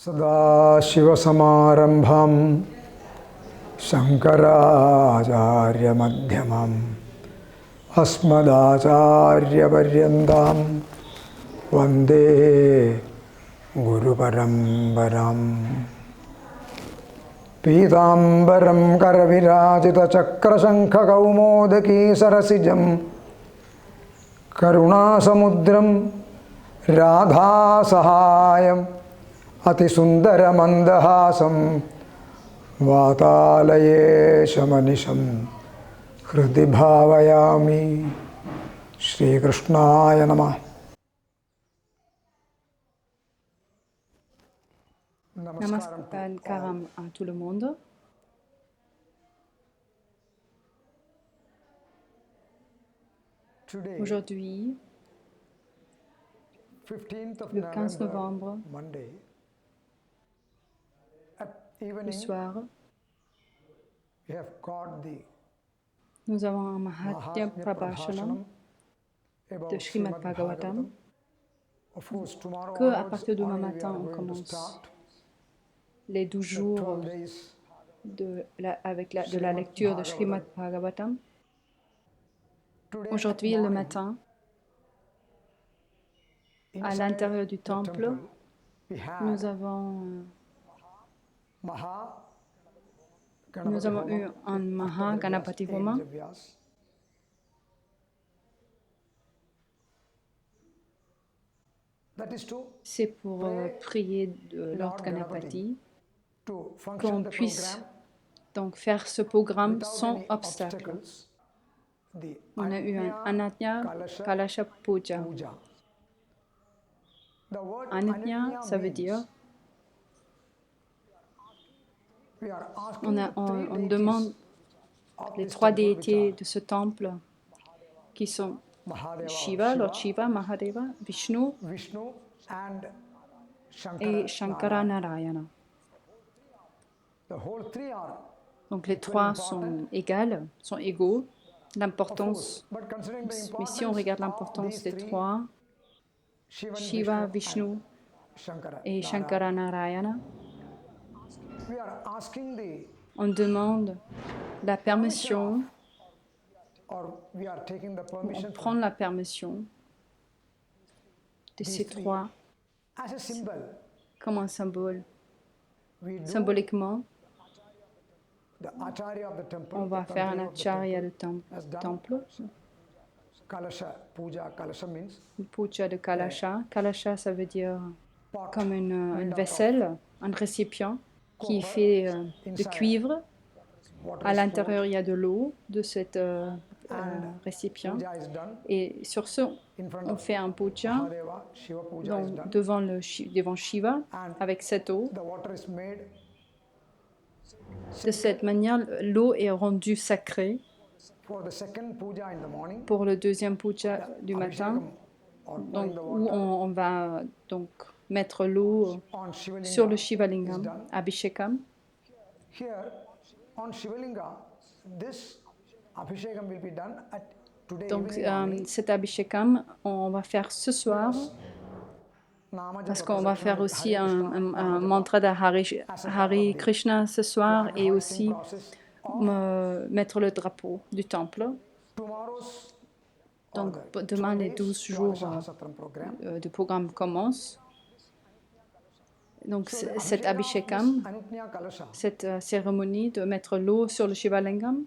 सदाशिवसमारम्भां शङ्कराचार्यमध्यमाम् अस्मदाचार्यपर्यन्तां वन्दे गुरुपरम्पराम्। पीताम्बरं करविराजितचक्रशङ्खकौमोदकी सरसिजं करुणासमुद्रं राधासहायम् अतिसुन्दरमन्दहासं वातालयेशमनिशं हृदि भावयामि। श्रीकृष्णाय नमः। Namaskaram à tout le monde. Aujourd'hui, le 15 novembre, le soir, nous avons un Mahatmya Prabhashanam de Srimad Bhagavatam que à partir de demain matin on commence les 12 jours de la lecture de Srimad Bhagavatam. Aujourd'hui, le matin, à l'intérieur du temple, nous avons eu un Maha Ganapati Homa. C'est pour prier de Lord Ganapati qu'on puisse donc faire ce programme sans obstacle. On a eu un Anatya Kalasha Puja. Anatya, ça veut dire on demande les 3 déités de ce temple qui sont Shiva, Lord Shiva, Mahadeva, Vishnu et Shankara Narayana. Donc les 3 sont égaux. L'importance, mais si on regarde l'importance des 3, Shiva, Vishnu et Shankara Narayana, on demande la permission, on prend la permission de ces 3 comme un symbole. Symboliquement, on va faire un acharya de temple, une puja de kalasha. Kalasha, ça veut dire comme une vaisselle, un récipient qui est fait de cuivre. À l'intérieur, il y a de l'eau de cet récipient. Et sur ce, on fait un puja donc, devant Shiva avec cette eau. De cette manière, l'eau est rendue sacrée pour le deuxième puja du matin, donc, où on va donc mettre l'eau sur le Shivalingam, Abhishekam. Donc cet Abhishekam, on va faire ce soir, parce qu'on va faire aussi un mantra de Hari Krishna ce soir et aussi mettre le drapeau du temple. Donc demain, les 12 jours du programme commencent. Donc cet Abhishekam, cette cérémonie de mettre l'eau sur le Shivalingam,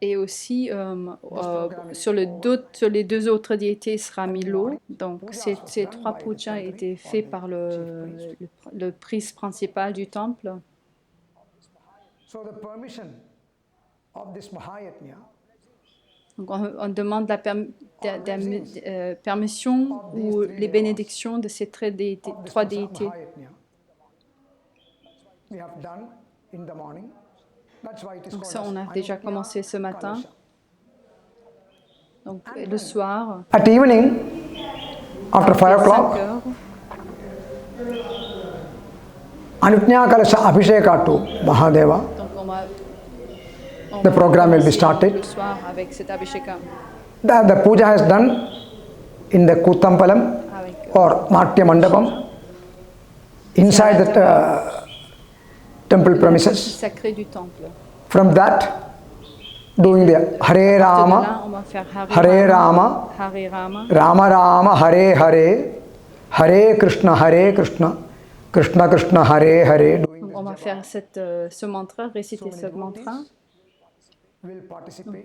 et aussi sur les 2 autres déités sera mis l'eau. Donc ces 3 pujas étaient faits par le priest principal du temple. Donc on demande la permission ou les bénédictions de ces 3 déités. Donc ça, on a déjà commencé ce matin. Donc le soir, at evening, after 5 o'clock, Anutnya Kalasha Abhisheka to Mahadeva. Donc on The program will be commencer started. le soir avec cet Abhishekam. The puja is done in the Kutampalam Avec, or Natya Mandapam inside the temple la partie premises. sacrée du temple. From that, doing the Hare De là, Rama, on va faire Hare Rama, Hare Rama, Rama Rama, Hare Hare, Hare Krishna, Krishna Krishna, Hare Hare. Donc, on va faire ce mantra, réciter ce mantra. Will Donc, participate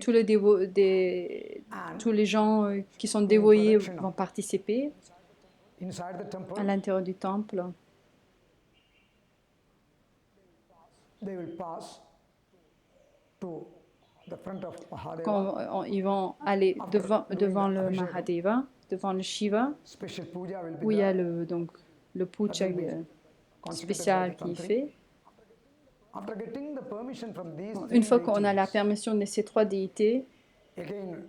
tous les gens qui sont dévoyés vont participer inside the temple. à l'intérieur du temple. They will pass to the front of Mahadeva. Ils vont aller devant le Mahadeva, devant le Shiva, Special puja will be où il y a there. le puja spécial qui est fait. After getting the permission from these Une fois three qu'on a la deities, permission de ces trois déités, again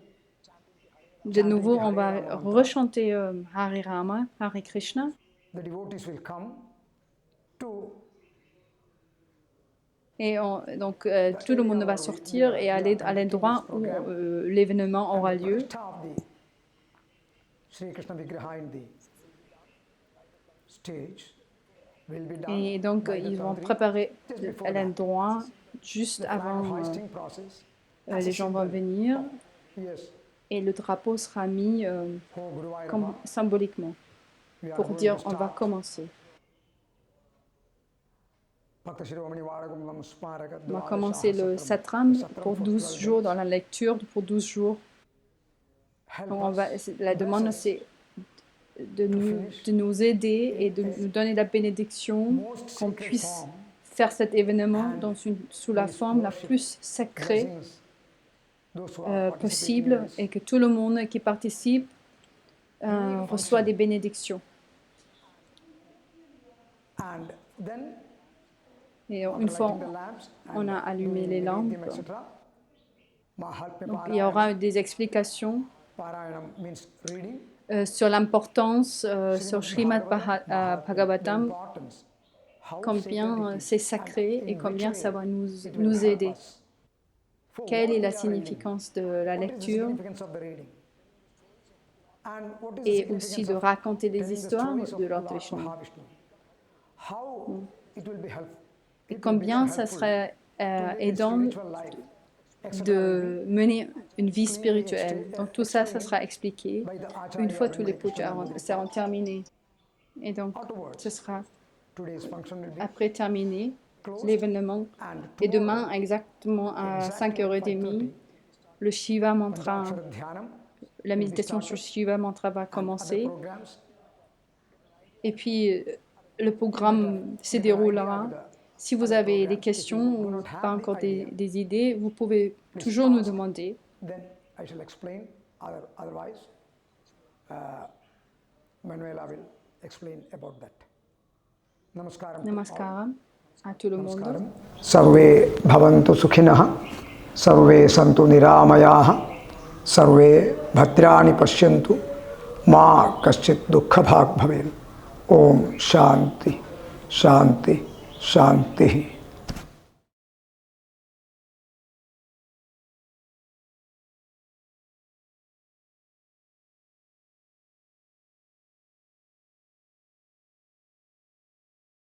de nouveau on va rechanter Hare Rama, Hare Krishna, the devotees will come to et donc tout le monde va sortir et aller à l'endroit où l'événement aura lieu. Pratishta of the Sri Krishna Vigraha in the stage will be done Et donc by the ils vont Tantri préparer just before à that. l'endroit juste The flag avant hoisting process. les gens vont venir Yes. et le drapeau sera mis Oh, Guruvayurappa, comme symboliquement we are pour going dire to on va start. commencer. Bhakta Shiromani Varagamam Smaraka On va Dvadasha commencer le Satram. satram pour 12 jours, dans la lecture pour 12 jours. Help Donc us la demande c'est de nous aider et de nous donner la bénédiction most qu'on sacred puisse form, faire cet événement sous la forme la plus sacrée blessings, those who are participating in possible this. et que tout le monde qui participe reçoit des bénédictions. And then, Et after une fois lighting the lamps on a and allumé doing les lampes, Naivedyam, etc., Mahatmya donc il y aura des explications Parayanam means reading. sur l'importance sur Srimad The Bhagavatam, importance, how combien sacred it is, c'est sacré and et in combien which ça way va it will nous help aider. us. For Quelle what est la we are reading, significance de la what is the lecture significance of the reading, and what is the et aussi significance de of raconter des telling the histoires stories of de Lord Lord Vishnu. Mahavishnu. How it will be helpful. Et combien ça serait aidant de mener une vie spirituelle. Donc tout ça, ça sera expliqué une fois tous les pujas seront terminés. Et donc ce sera après terminé l'événement. Et demain, exactement à 5h30, le Shiva Mantra, la méditation sur Shiva Mantra va commencer. Et puis le programme se déroulera. Si vous avez des questions ou pas encore des idées, vous pouvez toujours nous demander. Then I shall explain. Otherwise, Manuela will explain about that. Namaskaram. Namaskaram à tout le monde. Sarve bhavantu sukhinah, sarve santu niramayah, sarve bhadrani pashyantu, ma kaschit dukkha bhag bhavel. Om Shanti, Shanti, Shanti.